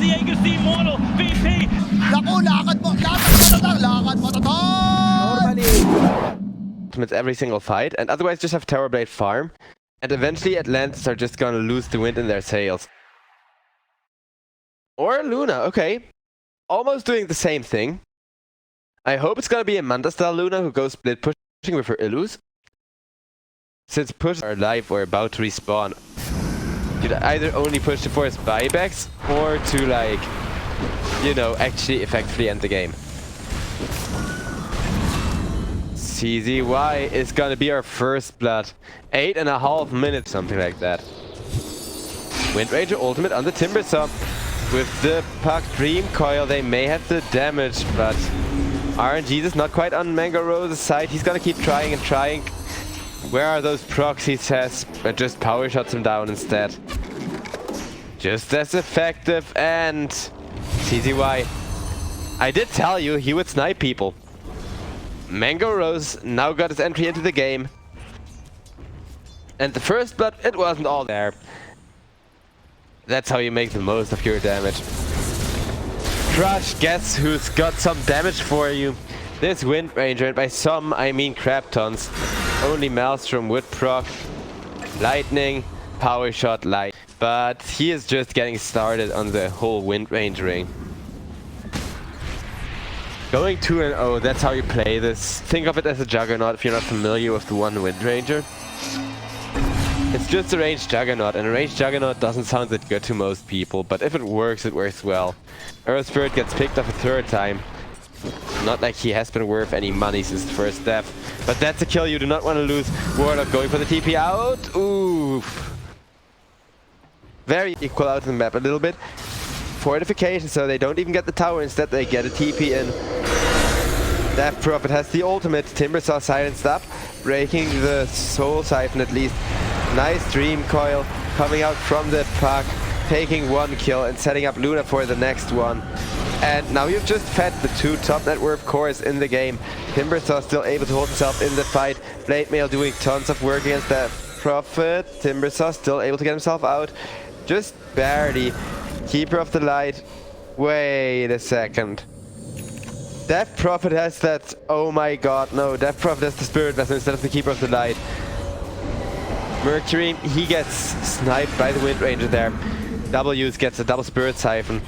Legacy Immortal VP. Naku, lakad mo tatang! With every single fight, and otherwise just have Terrorblade farm, and eventually Atlantis are just gonna lose the wind in their sails. Or Luna, okay. Almost doing the same thing. I hope it's gonna be a Manta-style Luna who goes split pushing with her Illus. Since push are live or about to respawn, you'd either only push to force buybacks or to, like, you know, actually effectively end the game. CZY is gonna be our first blood. 8.5 minutes, something like that. Wind Ranger ultimate on the Timbersaw. With the Puck Dream Coil, they may have the damage, but RNG is not quite on Mango Rose's side. He's gonna keep trying and trying. Where are those procs, he says, but just power shots him down instead. Just as effective, and CZY. I did tell you he would snipe people. Mango Rose now got his entry into the game. And the first blood, it wasn't all there. That's how you make the most of your damage. Crush, guess who's got some damage for you? This Wind Ranger, and by some I mean crap tons. Only Maelstrom would proc Lightning, Power Shot, Light. But he is just getting started on the whole Wind Rangering. Going 2-0, that's how you play this. Think of it as a Juggernaut if you're not familiar with the one Wind Ranger. It's just a ranged Juggernaut, and a ranged Juggernaut doesn't sound that good to most people, but if it works well. Earth Spirit gets picked up a third time. Not like he has been worth any money since the first death, but that's a kill you do not want to lose. Warlock going for the TP out. Oof. Very equal out in the map a little bit. Fortification, so they don't even get the tower, instead they get a TP in. Death Prophet has the ultimate. Timbersaw silenced up, breaking the Soul Siphon at least. Nice Dream Coil coming out from the Puck, taking one kill and setting up Luna for the next one. And now you've just fed the two top net worth cores in the game. Timbersaw still able to hold himself in the fight. Blade Mail doing tons of work against Death Prophet. Timbersaw still able to get himself out. Just barely. Keeper of the Light. Wait a second. Death Prophet has that. Oh my god, no. Death Prophet has the Spirit Vessel instead of the Keeper of the Light. Mercury, he gets sniped by the Wind Ranger there. W's gets a double Spirit Siphon.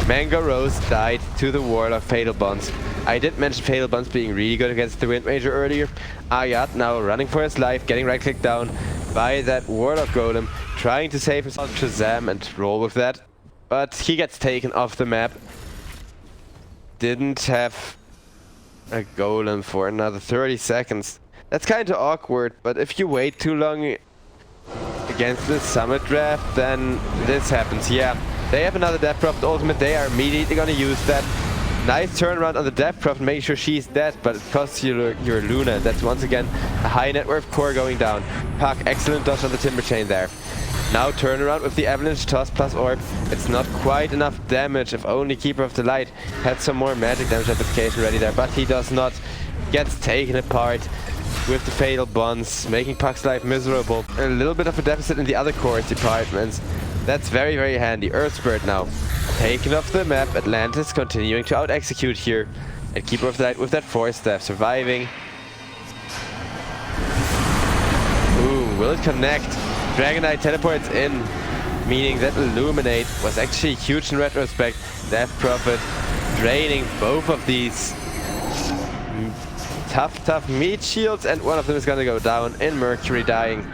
Mango Rose died to the Warlock Fatal Bonds. I did mention Fatal Bonds being really good against the Wind Ranger earlier. Ayat now running for his life, getting right clicked down by that Warlock Golem, trying to save himself Shazam and roll with that. But he gets taken off the map. Didn't have a Golem for another 30 seconds. That's kind of awkward, but if you wait too long against the Summit Draft, then this happens. Yeah, they have another Death Prophet ultimate. They are immediately gonna use that. Nice turnaround on the Death Prophet, making sure she's dead, but it costs you your Luna. That's once again a high net worth core going down. Puck, excellent dodge on the Timber Chain there. Now turn around with the Avalanche Toss plus Orb. It's not quite enough damage. If only Keeper of the Light had some more magic damage amplification ready there, but he does not. Gets taken apart with the Fatal Bonds, making Puck's life miserable. A little bit of a deficit in the other core departments. That's very, very handy. Earth Spirit now taken off the map. Atlantis continuing to out-execute here. And Keeper of the Light with that Force Staff surviving. Ooh, will it connect? Dragon Knight teleports in, meaning that Illuminate was actually huge in retrospect. Death Prophet draining both of these tough meat shields, and one of them is gonna go down in Mercury dying.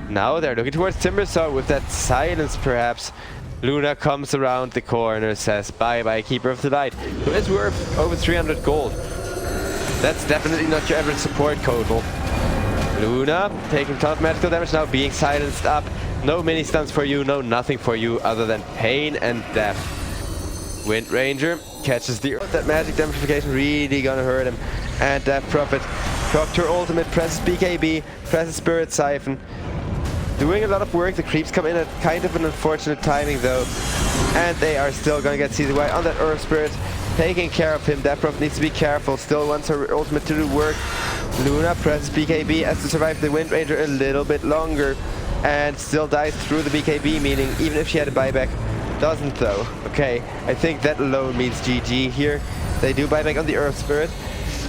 Now they're looking towards Timbersaw with that silence perhaps. Luna comes around the corner, says bye-bye Keeper of the Light, who is worth over 300 gold. That's definitely not your average support Codal. Luna taking a ton of magical damage now, being silenced up. No mini stuns for you, no nothing for you other than pain and death. Wind Ranger catches the Earth. That magic damagification really gonna hurt him. And Death Prophet procced her ultimate, presses BKB, presses Spirit Siphon. Doing a lot of work. The creeps come in at kind of an unfortunate timing though. And they are still gonna get CZY on that Earth Spirit, taking care of him. Death Prophet needs to be careful, still wants her ultimate to do work. Luna presses BKB as to survive the Wind Ranger a little bit longer, and still dies through the BKB, meaning even if she had a buyback, Doesn't though. Okay, I think that alone means GG here. They do buyback on the Earth Spirit.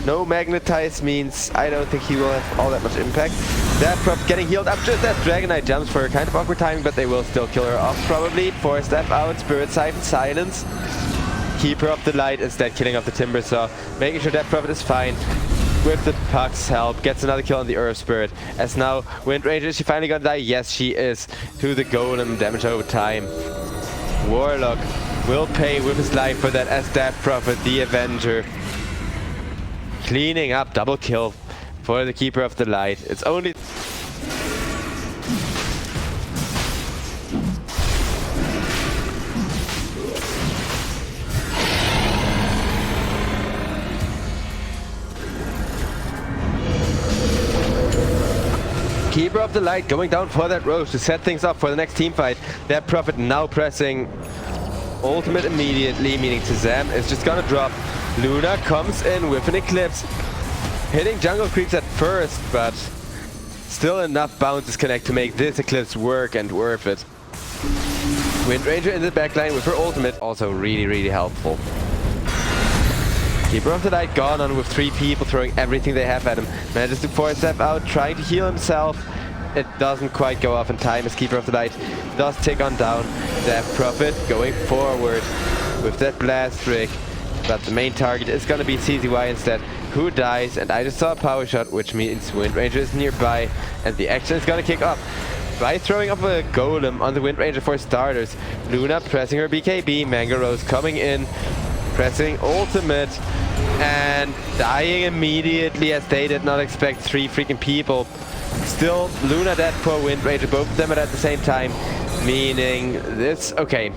No Magnetize means I don't think he will have all that much impact. That prop getting healed up just as Dragon Knight jumps for a kind of awkward timing, but they will still kill her off probably. 4-step out, Spirit Siphon, silence. Keeper of the Light instead killing off the Timber Saw, making sure that Prophet is fine. With the Puck's help, gets another kill on the Earth Spirit. As now, Wind Ranger, is she finally gonna die? Yes, she is. To the Golem, damage over time. Warlock will pay with his life for that as Death Prophet, the Avenger. Cleaning up, double kill for the Keeper of the Light. It's only... Keeper of the Light going down for that Roche to set things up for the next team fight. That Prophet now pressing ultimate immediately, meaning Shazam is just gonna drop. Luna comes in with an Eclipse, hitting jungle creeps at first, but still enough bounces connect to make this Eclipse work and worth it. Wind Ranger in the backline with her ultimate, also really helpful. Keeper of the Light gone on with 3 people throwing everything they have at him. Manages to 4-step out, trying to heal himself. It doesn't quite go off in time as Keeper of the Light does tick on down. Death Prophet going forward with that blast rig. But the main target is going to be CZY instead, who dies. And I just saw a power shot, which means Wind Ranger is nearby. And the action is going to kick off by throwing up a Golem on the Wind Ranger for starters. Luna pressing her BKB, Mango Rose coming in, pressing ultimate, and dying immediately as they did not expect 3 freaking people. Still, Luna dead for Wind Ranger, both of them are at the same time, meaning this... Okay,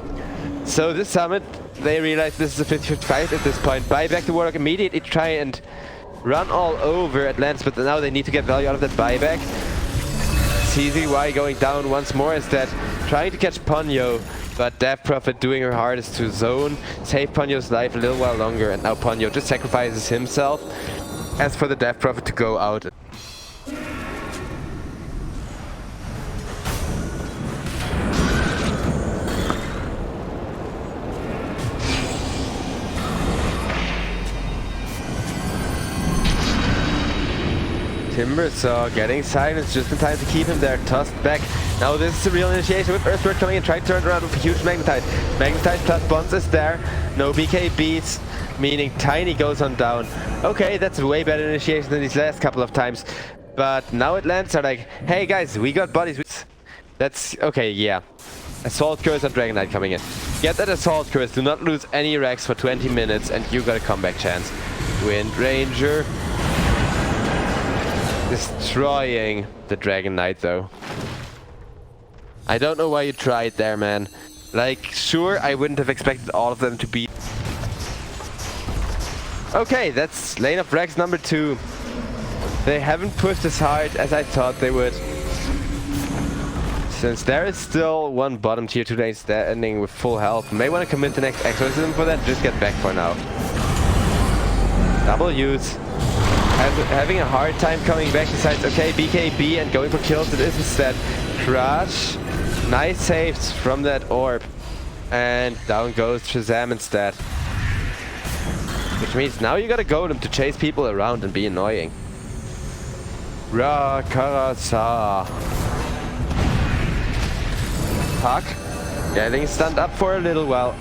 so this summit, they realize this is a 50-50 fight at this point. Buy back the Warlock immediately, try and run all over Atlantis, but now they need to get value out of that buyback. CZY going down once more instead, trying to catch Ponyo, but Death Prophet doing her hardest to zone, save Ponyo's life a little while longer, and now Ponyo just sacrifices himself. As for the Death Prophet to go out. Timber Saw getting silenced just in time to keep him there, tossed back. Now this is a real initiation with Earthbird coming in, trying to turn it around with a huge Magnetize. Magnetize plus Bonds is there, no BKBs, meaning Tiny goes on down. Okay, that's a way better initiation than these last couple of times. But now Atlantis are like, hey guys, we got bodies. That's, okay, yeah. Assault Curse on Dragon Knight coming in. Get that Assault Curse, do not lose any racks for 20 minutes and you got a comeback chance. Wind Ranger destroying the Dragon Knight though. I don't know why you tried there, man. Like, sure, I wouldn't have expected all of them to be... Okay, that's lane of Rex number 2. They haven't pushed as hard as I thought they would. Since there is still one bottom tier 2 lane standing with full health, may want to commit the next Exorcism for that, just get back for now. Double use. Having a hard time coming back, decides, okay, BKB and going for kills, it is instead. Crush. Nice saves from that orb. And down goes Shazam instead. Which means now you gotta Golem to chase people around and be annoying. Rakarasa. Puck. Getting stunned up for a little while.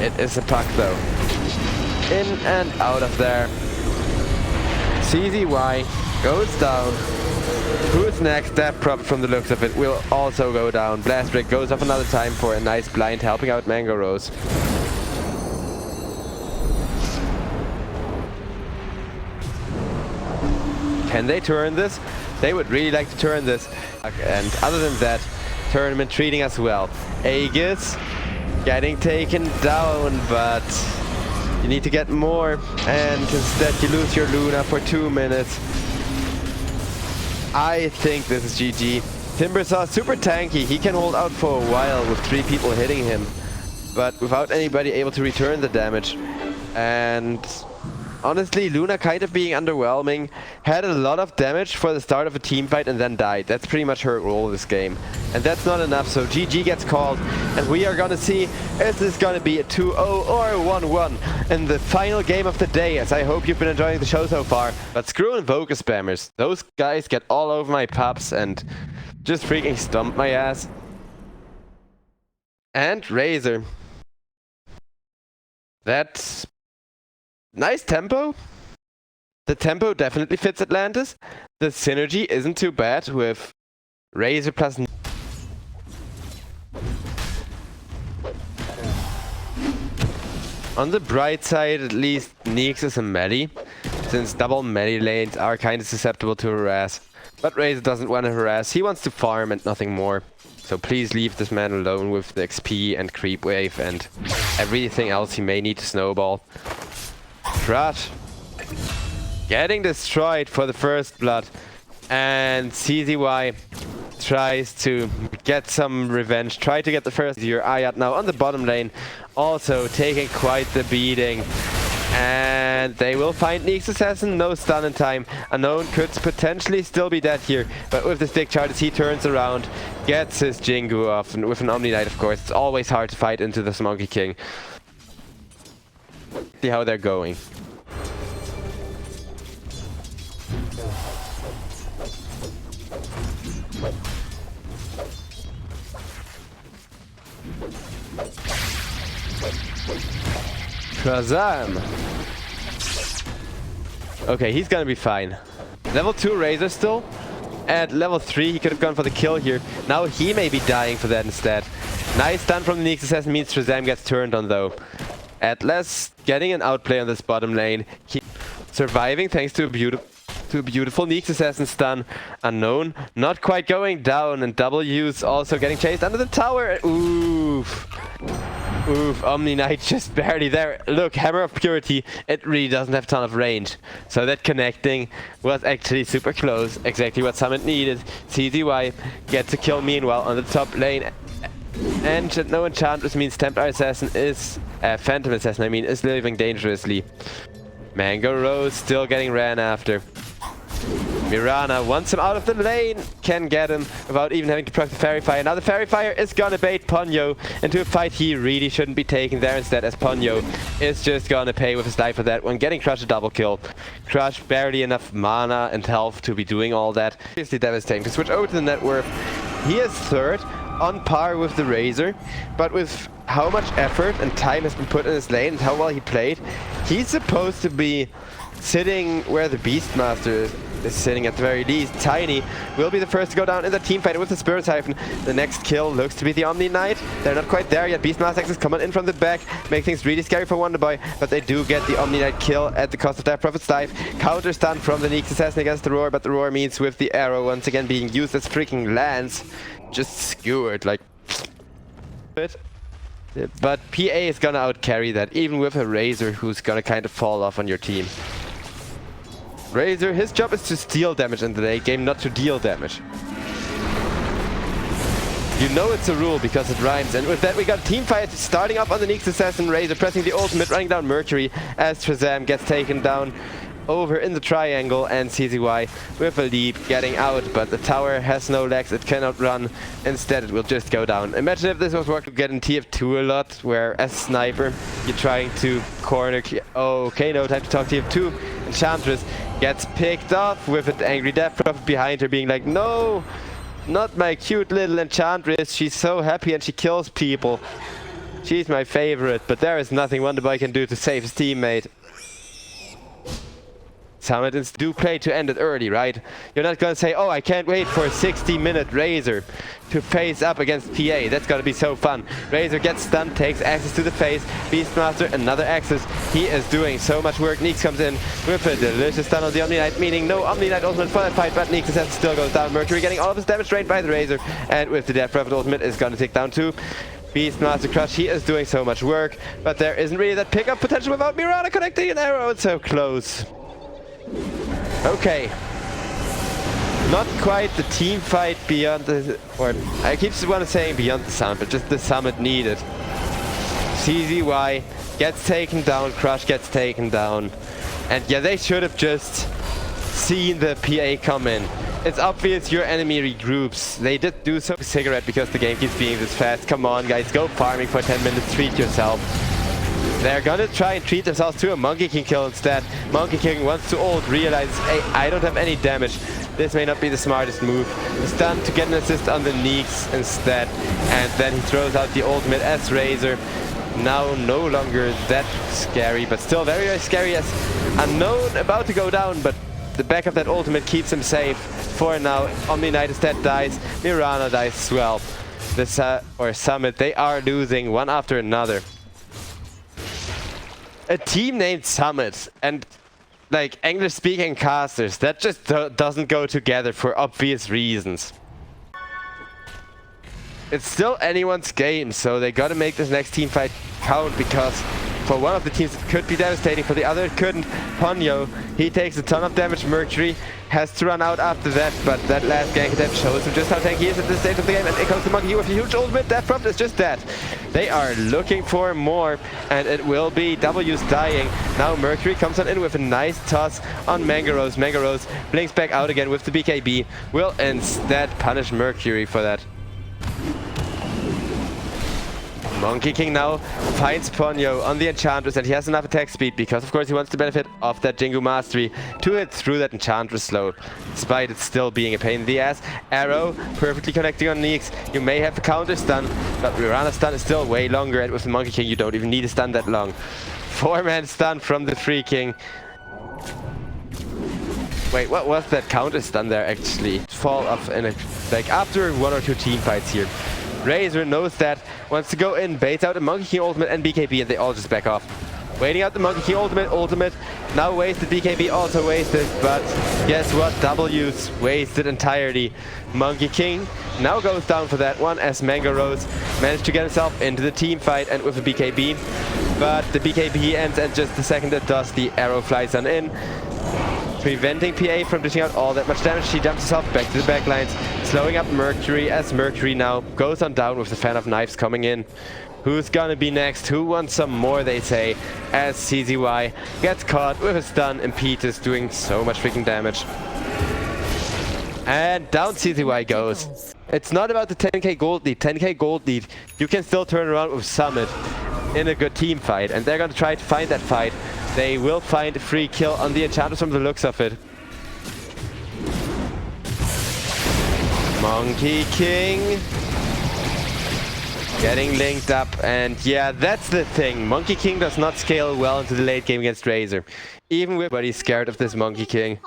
It is a Puck though. In and out of there. CZY goes down. Who's next? Death Prophet from the looks of it will also go down. Blast Rig goes off another time for a nice blind, helping out Mango Rose. Can they turn this? They would really like to turn this. And other than that, tournament treating us well. Aegis getting taken down, but you need to get more, and instead you lose your Luna for 2 minutes. I think this is GG. Timber Saw super tanky, he can hold out for a while with 3 people hitting him, but without anybody able to return the damage. And Honestly, Luna kind of being underwhelming, had a lot of damage for the start of a team fight and then died. That's pretty much her role this game. And that's not enough, so GG gets called. And we are gonna see if this is gonna be a 2-0 or a 1-1 in the final game of the day, as I hope you've been enjoying the show so far. But screw Invoker spammers. Those guys get all over my pups and just freaking stump my ass. And Razor. That's nice tempo. The tempo definitely fits Atlantis. The synergy isn't too bad with Razor plus... On the bright side, at least Neeks is a melee, since double melee lanes are kind of susceptible to harass. But Razor doesn't want to harass, he wants to farm and nothing more. So please leave this man alone with the XP and creep wave and everything else he may need to snowball. Crush. Getting destroyed for the first blood. And CZY tries to get some revenge. Try to get the first. Your Ayat now on the bottom lane. Also taking quite the beating. And they will find Neeks Assassin, no stun in time. Unknown could potentially still be dead here, but with the stick charges he turns around, gets his Jingu off, and with an Omni Knight of course, it's always hard to fight into this Monkey King. See how they're going. Shazam! Okay, he's gonna be fine. Level 2 Razor still. At level 3 he could have gone for the kill here. Now he may be dying for that instead. Nice stun from the Neeks Assassin means Shazam gets turned on though. Atlas getting an outplay on this bottom lane. He surviving thanks to a beautiful Neeks Assassin stun. Unknown not quite going down, and W's also getting chased under the tower. Oof. Oof, Omni Knight just barely there. Look, Hammer of Purity, it really doesn't have a ton of range. So that connecting was actually super close. Exactly what Summit needed. CZY gets a kill meanwhile on the top lane. And no Enchantress means Templar Assassin is... Phantom Assassin, I mean, is living dangerously. Mango Rose still getting ran after. Mirana wants him out of the lane, can get him without even having to proc the Fairy Fire. Now the Fairy Fire is gonna bait Ponyo into a fight he really shouldn't be taking there instead, as Ponyo is just gonna pay with his life for that one, getting Crush a double kill. Crush barely enough mana and health to be doing all that. Seriously devastating. To switch over to the net worth, he is third, on par with the Razor, but with how much effort and time has been put in his lane and how well he played, he's supposed to be sitting where the Beastmaster is sitting at the very least. Tiny will be the first to go down in the team fight with the Spirit Siphon. The next kill looks to be the Omni Knight. They're not quite there yet. Beastmaster is coming in from the back, make things really scary for Wonderboy, but they do get the Omni Knight kill at the cost of their Prophet's Dive. Counter stun from the Neeks Assassin against the Roar, but the Roar means with the arrow once again being used as freaking lance, just skewered like bit. But PA is gonna outcarry that, even with a Razor who's gonna kind of fall off on your team. Razor, his job is to steal damage in the late game, not to deal damage. You know it's a rule because it rhymes, and with that we got a team fight starting up on the Neeks Assassin. Razor pressing the ultimate, running down Mercury as Shazam gets taken down over in the triangle, and CZY with a leap getting out, but the tower has no legs, it cannot run, instead it will just go down. Imagine if this was working to get in TF2 a lot, where as sniper you're trying to corner... Okay, no time to talk TF2. Enchantress gets picked off with an angry Death Prophet behind her being like, no, not my cute little Enchantress, she's so happy and she kills people. She's my favorite, but there is nothing Wonderboy can do to save his teammate. Summit do play to end it early, right? You're not gonna say, oh, I can't wait for a 60-minute Razor to face up against PA. That's gonna be so fun. Razor gets stunned, takes access to the face. Beastmaster, another access. He is doing so much work. Neeks comes in with a delicious stun on the Omni Knight, meaning no Omni Knight ultimate for that fight, but Neeks still goes down. Mercury getting all of his damage drained by the Razor, and with the Death Prophet ultimate is gonna take down too. Beastmaster Crush, he is doing so much work, but there isn't really that pickup potential without Mirana connecting an arrow. It's so close. Okay. Not quite the team fight beyond the... or I keep want to saying beyond the summit, but just the summit needed. CZY gets taken down, Crush gets taken down, And yeah, they should have just seen the PA come in. It's obvious your enemy regroups. They did do so cigarette because the game keeps being this fast. Come on, guys, go farming for 10 minutes, treat yourself. They're gonna try and treat themselves to a Monkey King kill instead. Monkey King wants to ult, realizes, hey, I don't have any damage. This may not be the smartest move. Stun to get an assist on the Neeks instead. And then he throws out the ultimate as Razor. Now no longer that scary, but still very, very scary as Unknown about to go down, but the back of that ultimate keeps him safe for now. Omni Knight instead dies, Mirana dies as well. This Summit, they are losing one after another. A team named Summit and like English-speaking casters, that just doesn't go together for obvious reasons. It's still anyone's game, so they gotta make this next team fight count, because for one of the teams it could be devastating, for the other it couldn't. Ponyo, he takes a ton of damage. Mercury has to run out after that, but that last gank attempt shows him just how tanky he is at this stage of the game, and it comes to Monkey with a huge ultimate. That prompt is just that. They are looking for more, and it will be W's dying. Now Mercury comes on in with a nice toss on Mangarose. Mangarose blinks back out again with the BKB. Will instead punish Mercury for that. Monkey King now finds Ponyo on the Enchantress, and he has enough attack speed because of course he wants to benefit off that Jingu Mastery to hit through that Enchantress slow, despite it still being a pain in the ass. Arrow perfectly connecting on Neeks. You may have a counter stun, but Mirana's stun is still way longer, and with the Monkey King you don't even need a stun that long. 4-man stun from the Free King. Wait, what was that counter stun there actually? Fall off in a, like after 1 or 2 team fights here. Razor knows that, wants to go in, baits out a Monkey King ultimate and BKB, and they all just back off. Waiting out the Monkey King ultimate, now wasted, BKB also wasted, but guess what, W's wasted entirely. Monkey King now goes down for that one as Mangarose managed to get himself into the team fight and with a BKB, but the BKB ends at just the second it does. The arrow flies on in, preventing PA from dishing out all that much damage. She dumps herself back to the backlines, slowing up Mercury as Mercury now goes on down with the Fan of Knives coming in. Who's gonna be next? Who wants some more, they say, as CZY gets caught with a stun and Pete is doing so much freaking damage. And down CZY goes. It's not about the 10k gold lead. 10k gold lead, you can still turn around with Summit in a good team fight, and they're gonna try to find that fight. They will find a free kill on the Enchantress from the looks of it. Monkey King getting linked up, and yeah, that's the thing. Monkey King does not scale well into the late game against Razor. Even with everybody scared of this Monkey King.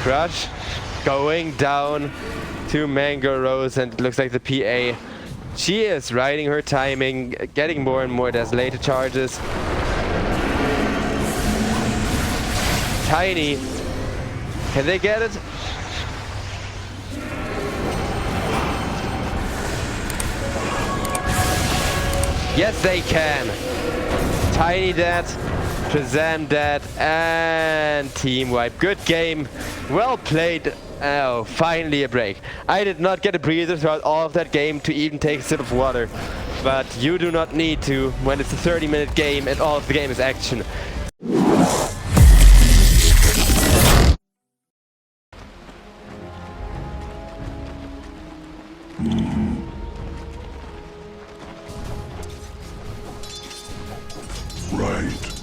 Crush going down to Mangarose, and it looks like the PA, she is riding her timing, getting more and more desolated charges. Tiny, can they get it? Yes, they can. Tiny dead, Shazam dead, and team wipe. Good game, well played. Oh, finally a break. I did not get a breather throughout all of that game to even take a sip of water, but you do not need to when it's a 30-minute game and all of the game is action. Right.